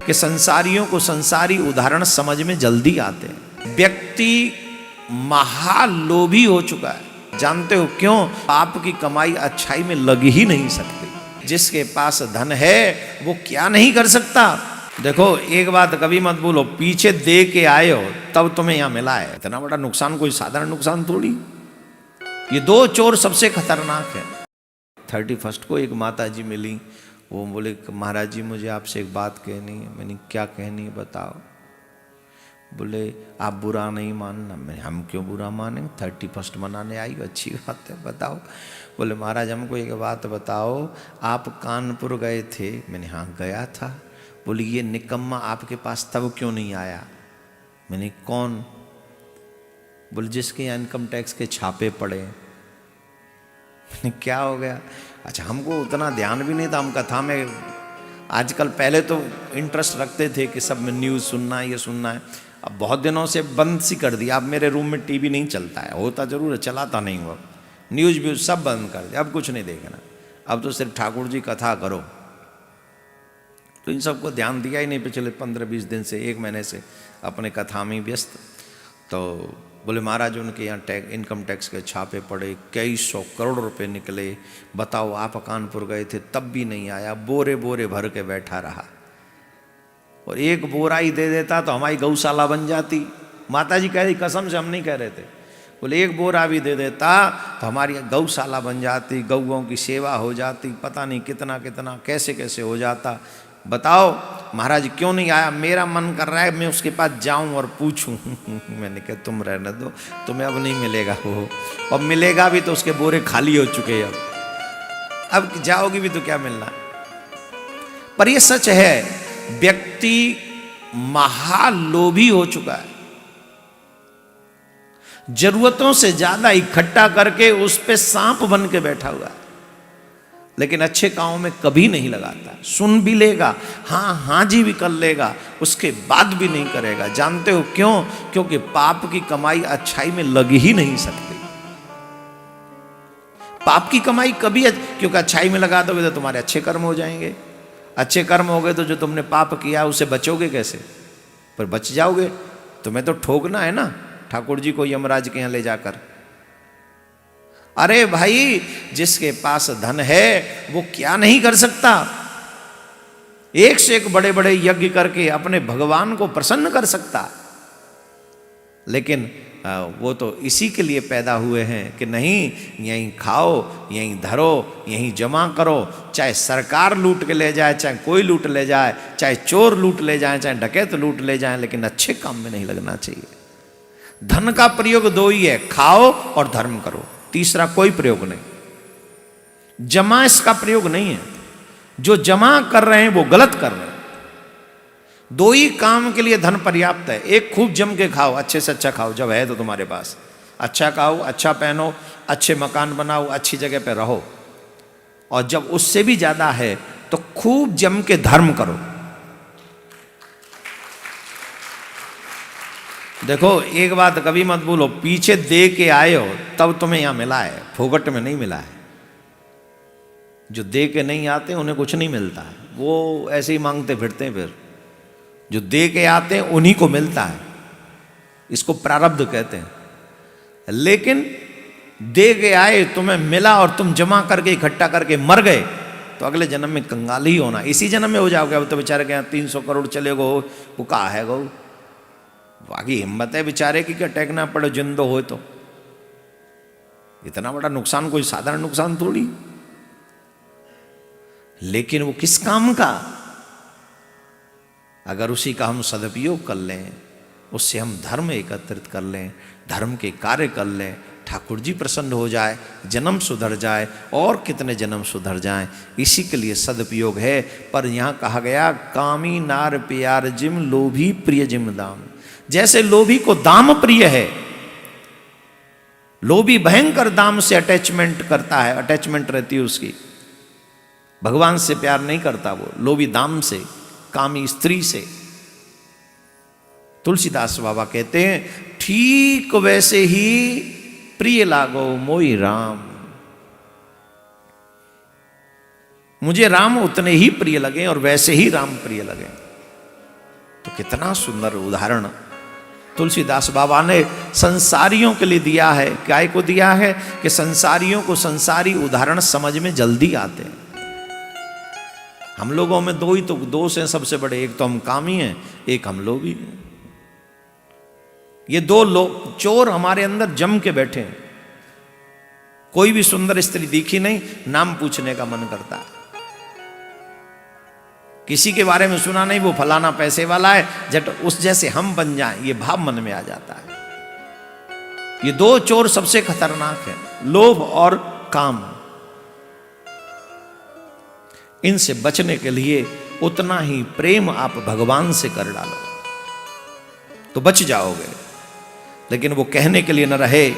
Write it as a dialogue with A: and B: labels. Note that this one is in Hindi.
A: कि संसारियों को संसारी उदाहरण समझ में जल्दी आते हैं। व्यक्ति महालोभी हो चुका है। जानते हो क्यों? पाप की कमाई अच्छाई में लग ही नहीं सकती। जिसके पास धन है वो क्या नहीं कर सकता। देखो एक बात कभी मत भूलो, पीछे दे के आए हो तब तुम्हें यहां मिला है। इतना बड़ा नुकसान कोई साधारण नुकसान थोड़ी। ये दो चोर सबसे खतरनाक है। 31 को एक माता जी मिली, वो बोले महाराज जी मुझे आपसे एक बात कहनी है। मैंने क्या कहनी है बताओ। बोले आप बुरा नहीं मानना। मैंने हम क्यों बुरा माने, 31 मनाने आई, अच्छी बात है बताओ। बोले महाराज हमको एक बात बताओ, आप कानपुर गए थे। मैंने हाँ गया था। बोले ये निकम्मा आपके पास तब क्यों नहीं आया। मैंने कौन। बोले जिसके यहाँ इनकम टैक्स के छापे पड़े। मैंने क्या हो गया। अच्छा हमको उतना ध्यान भी नहीं था, हम कथा में आजकल, पहले तो इंटरेस्ट रखते थे कि सब में न्यूज़ सुनना है, ये सुनना है। अब बहुत दिनों से बंद सी कर दिया। अब मेरे रूम में टीवी नहीं चलता है, होता जरूर है, चलाता नहीं हुआ। न्यूज़ व्यूज़ सब बंद कर दिया, अब कुछ नहीं देखना। अब तो सिर्फ ठाकुर जी कथा करो। तो इन सबको ध्यान दिया ही नहीं पिछले 15-20 दिन से, 1 महीने से अपने कथा में व्यस्त। तो बोले महाराज उनके यहाँ इनकम टैक्स के छापे पड़े, कई 100 करोड़ रुपए निकले। बताओ आप कानपुर गए थे तब भी नहीं आया, बोरे बोरे भर के बैठा रहा। और एक बोरा ही दे देता तो हमारी गौशाला बन जाती। माता जी कह रही कसम से, हम नहीं कह रहे थे। बोले एक बोरा भी दे देता तो हमारी गौशाला बन जाती, गौओं की सेवा हो जाती, पता नहीं कितना कितना कैसे कैसे हो जाता। बताओ महाराज क्यों नहीं आया। मेरा मन कर रहा है मैं उसके पास जाऊं और पूछूं। मैंने कहा तुम रहने दो, तुम्हें अब नहीं मिलेगा वो, और मिलेगा भी तो उसके बोरे खाली हो चुके हैं। अब जाओगी भी तो क्या मिलना। पर ये सच है, व्यक्ति महालोभी हो चुका है। जरूरतों से ज्यादा इकट्ठा करके उस पे सांप बन के बैठा हुआ है, लेकिन अच्छे कामों में कभी नहीं लगाता। सुन भी लेगा, हाँ हाँ जी भी कर लेगा, उसके बाद भी नहीं करेगा। जानते हो क्यों? क्योंकि पाप की कमाई अच्छाई में लग ही नहीं सकती। पाप की कमाई कभी, क्योंकि अच्छाई में लगा दोगे तो तुम्हारे अच्छे कर्म हो जाएंगे। अच्छे कर्म हो गए तो जो तुमने पाप किया उसे बचोगे कैसे। पर बच जाओगे, तुम्हें तो ठोकना है ना ठाकुर जी को यमराज के यहाँ ले जाकर। अरे भाई जिसके पास धन है वो क्या नहीं कर सकता। एक से एक बड़े बड़े यज्ञ करके अपने भगवान को प्रसन्न कर सकता। लेकिन वो तो इसी के लिए पैदा हुए हैं कि नहीं यहीं खाओ, यहीं धरो, यहीं जमा करो। चाहे सरकार लूट के ले जाए, चाहे कोई लूट ले जाए, चाहे चोर लूट ले जाए, चाहे डकैत लूट ले जाए, लेकिन अच्छे काम में नहीं लगना चाहिए। धन का प्रयोग 2 ही है, खाओ और धर्म करो, तीसरा कोई प्रयोग नहीं। जमा इसका प्रयोग नहीं है। जो जमा कर रहे हैं वो गलत कर रहे हैं। 2 ही काम के लिए धन पर्याप्त है। एक खूब जम के खाओ, अच्छे से अच्छा खाओ जब है तो तुम्हारे पास, अच्छा खाओ, अच्छा पहनो, अच्छे मकान बनाओ, अच्छी जगह पे रहो। और जब उससे भी ज्यादा है तो खूब जम के धर्म करो। देखो एक बात कभी मत भूलो, पीछे दे के आए हो तब तुम्हें यहां मिला है, फोगट में नहीं मिला है। जो दे के नहीं आते उन्हें कुछ नहीं मिलता है, वो ऐसे ही मांगते फिरते हैं। फिर जो दे के आते हैं उन्हीं को मिलता है। इसको प्रारब्ध कहते हैं। लेकिन दे के आए, तुम्हें मिला और तुम जमा करके इकट्ठा करके मर गए तो अगले जन्म में कंगाल ही होना। इसी जन्म में हो जाओगे। अब तो बेचारे के यहाँ 300 करोड़ चले गो, वो कहा है गो। बाकी हिम्मत है बेचारे की क्या टेकना पड़े जिंदो हो तो। इतना बड़ा नुकसान कोई साधारण नुकसान थोड़ी। लेकिन वो किस काम का? अगर उसी का हम सदुपयोग कर लें, उससे हम धर्म एकत्रित कर लें, धर्म के कार्य कर लें, ठाकुर जी प्रसन्न हो जाए, जन्म सुधर जाए, और कितने जन्म सुधर जाएं। इसी के लिए सदुपयोग है। पर यहां कहा गया कामी नार प्यार जिम लोभी प्रिय जिम दाम। जैसे लोभी को दाम प्रिय है, लोभी भयंकर दाम से अटैचमेंट करता है, अटैचमेंट रहती है उसकी। भगवान से प्यार नहीं करता वो, लोभी दाम से, कामी स्त्री से। तुलसीदास बाबा कहते हैं ठीक वैसे ही प्रिय लागो मोई राम। मुझे राम उतने ही प्रिय लगे और वैसे ही राम प्रिय लगे। तो कितना सुंदर उदाहरण तुलसीदास बाबा ने संसारियों के लिए दिया है। काय को दिया है कि संसारियों को संसारी उदाहरण समझ में जल्दी आते हैं। हम लोगों में दो ही तो दोष हैं सबसे बड़े, एक तो हम कामी हैं, एक हम लोभी हैं। ये दो लोग चोर हमारे अंदर जम के बैठे हैं। कोई भी सुंदर स्त्री दिखी नहीं, नाम पूछने का मन करता है। किसी के बारे में सुना नहीं, वो फलाना पैसे वाला है, झट उस जैसे हम बन जाएं, ये भाव मन में आ जाता है। ये दो चोर सबसे खतरनाक है, लोभ और काम। इनसे बचने के लिए उतना ही प्रेम आप भगवान से कर डालो तो बच जाओगे। लेकिन वो कहने के लिए न रहे